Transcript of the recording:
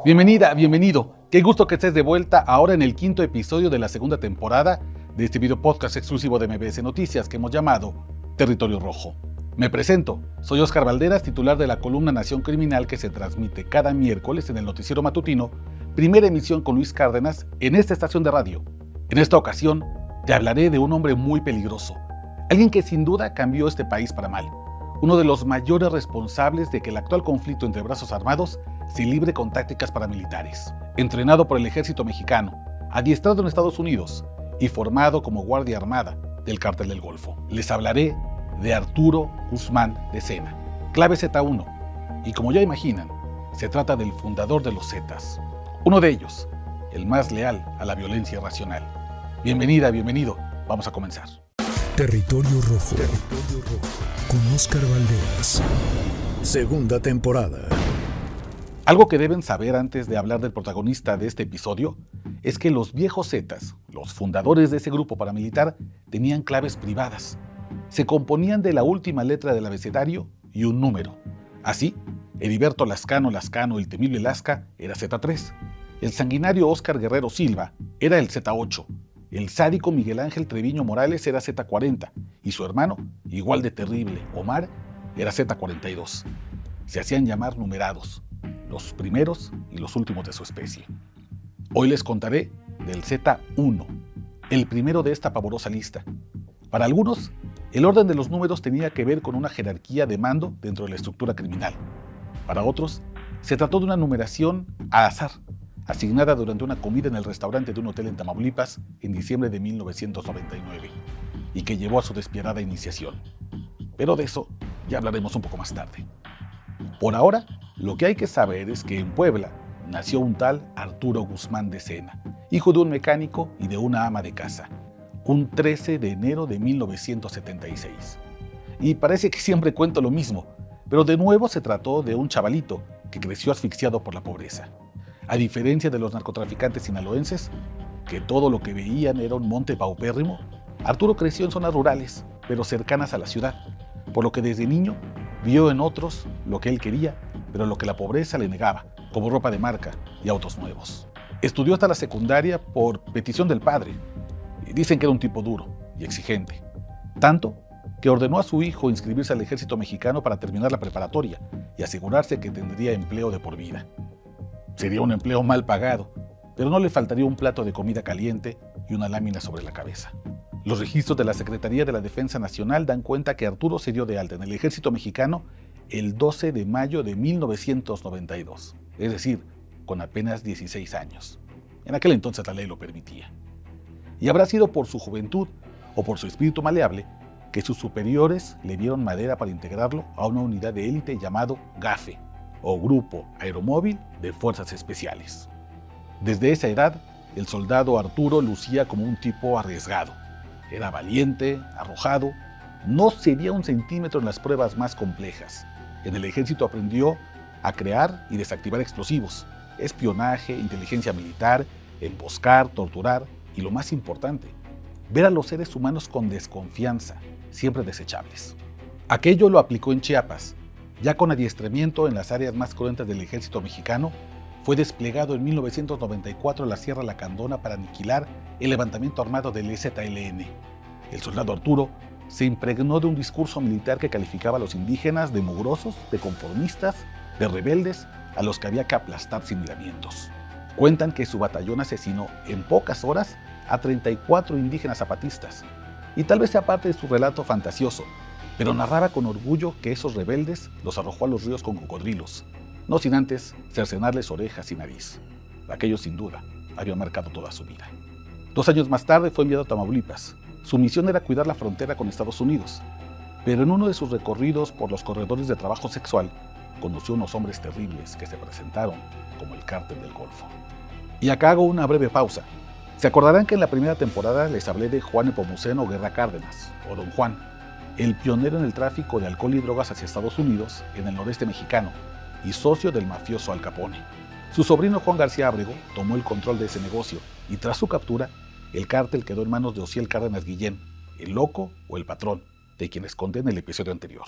Bienvenida, bienvenido. Qué gusto que estés de vuelta ahora en el quinto episodio de la segunda temporada de este video podcast exclusivo de MBS Noticias que hemos llamado Territorio Rojo. Me presento, soy Óscar Valderas, titular de la columna Nación Criminal que se transmite cada miércoles en el noticiero matutino, primera emisión con Luis Cárdenas en esta estación de radio. En esta ocasión te hablaré de un hombre muy peligroso, alguien que sin duda cambió este país para mal, uno de los mayores responsables de que el actual conflicto entre brazos armados se libre con tácticas paramilitares. Entrenado por el ejército mexicano, adiestrado en Estados Unidos y formado como guardia armada del Cártel del Golfo. Les hablaré de Arturo Guzmán de Sena, clave Z1, y como ya imaginan, se trata del fundador de los Zetas. Uno de ellos, el más leal a la violencia irracional. Bienvenida, bienvenido, vamos a comenzar. Territorio Rojo, con Óscar Valderas, segunda temporada. Algo que deben saber antes de hablar del protagonista de este episodio es que los viejos Zetas, los fundadores de ese grupo paramilitar, tenían claves privadas. Se componían de la última letra del abecedario y un número. Así, Heriberto Lascano, el temible Lasca, era Z3. El sanguinario Óscar Guerrero Silva era el Z8. El sádico Miguel Ángel Treviño Morales era Z40. Y su hermano, igual de terrible, Omar, era Z42. Se hacían llamar numerados, los primeros y los últimos de su especie. Hoy les contaré del Z1, el primero de esta pavorosa lista. Para algunos, el orden de los números tenía que ver con una jerarquía de mando dentro de la estructura criminal. Para otros, se trató de una numeración a azar, asignada durante una comida en el restaurante de un hotel en Tamaulipas en diciembre de 1999, y que llevó a su despiadada iniciación. Pero de eso ya hablaremos un poco más tarde. Por ahora, lo que hay que saber es que en Puebla nació un tal Arturo Guzmán de Sena, hijo de un mecánico y de una ama de casa, un 13 de enero de 1976. Y parece que siempre cuento lo mismo, pero de nuevo se trató de un chavalito que creció asfixiado por la pobreza. A diferencia de los narcotraficantes sinaloenses, que todo lo que veían era un monte paupérrimo, Arturo creció en zonas rurales, pero cercanas a la ciudad, por lo que desde niño vio en otros lo que él quería, pero lo que la pobreza le negaba, como ropa de marca y autos nuevos. Estudió hasta la secundaria por petición del padre. Dicen que era un tipo duro y exigente. Tanto que ordenó a su hijo inscribirse al ejército mexicano para terminar la preparatoria y asegurarse que tendría empleo de por vida. Sería un empleo mal pagado, pero no le faltaría un plato de comida caliente y una lámina sobre la cabeza. Los registros de la Secretaría de la Defensa Nacional dan cuenta que Arturo se dio de alta en el ejército mexicano el 12 de mayo de 1992, es decir, con apenas 16 años. En aquel entonces la ley lo permitía. Y habrá sido por su juventud o por su espíritu maleable que sus superiores le dieron madera para integrarlo a una unidad de élite llamado GAFE, o Grupo Aeromóvil de Fuerzas Especiales. Desde esa edad, el soldado Arturo lucía como un tipo arriesgado. Era valiente, arrojado, no cedía un centímetro en las pruebas más complejas. En el ejército aprendió a crear y desactivar explosivos, espionaje, inteligencia militar, emboscar, torturar y lo más importante, ver a los seres humanos con desconfianza, siempre desechables. Aquello lo aplicó en Chiapas. Ya con adiestramiento en las áreas más cruentas del ejército mexicano, fue desplegado en 1994 a la Sierra Lacandona para aniquilar el levantamiento armado del EZLN. El soldado Arturo se impregnó de un discurso militar que calificaba a los indígenas de mugrosos, de conformistas, de rebeldes, a los que había que aplastar sin miramientos. Cuentan que su batallón asesinó en pocas horas a 34 indígenas zapatistas, y tal vez sea parte de su relato fantasioso, pero narraba con orgullo que esos rebeldes los arrojó a los ríos con cocodrilos, no sin antes cercenarles orejas y nariz. Aquello sin duda había marcado toda su vida. 2 años más tarde fue enviado a Tamaulipas. Su misión era cuidar la frontera con Estados Unidos, pero en uno de sus recorridos por los corredores de trabajo sexual, conoció unos hombres terribles que se presentaron como el Cártel del Golfo. Y acá hago una breve pausa. Se acordarán que en la primera temporada les hablé de Juan Nepomuceno Guerra Cárdenas, o Don Juan, el pionero en el tráfico de alcohol y drogas hacia Estados Unidos en el noreste mexicano y socio del mafioso Al Capone. Su sobrino Juan García Ábrego tomó el control de ese negocio y tras su captura, el cártel quedó en manos de Osiel Cárdenas Guillén, el loco o el patrón, de quien les conté en el episodio anterior.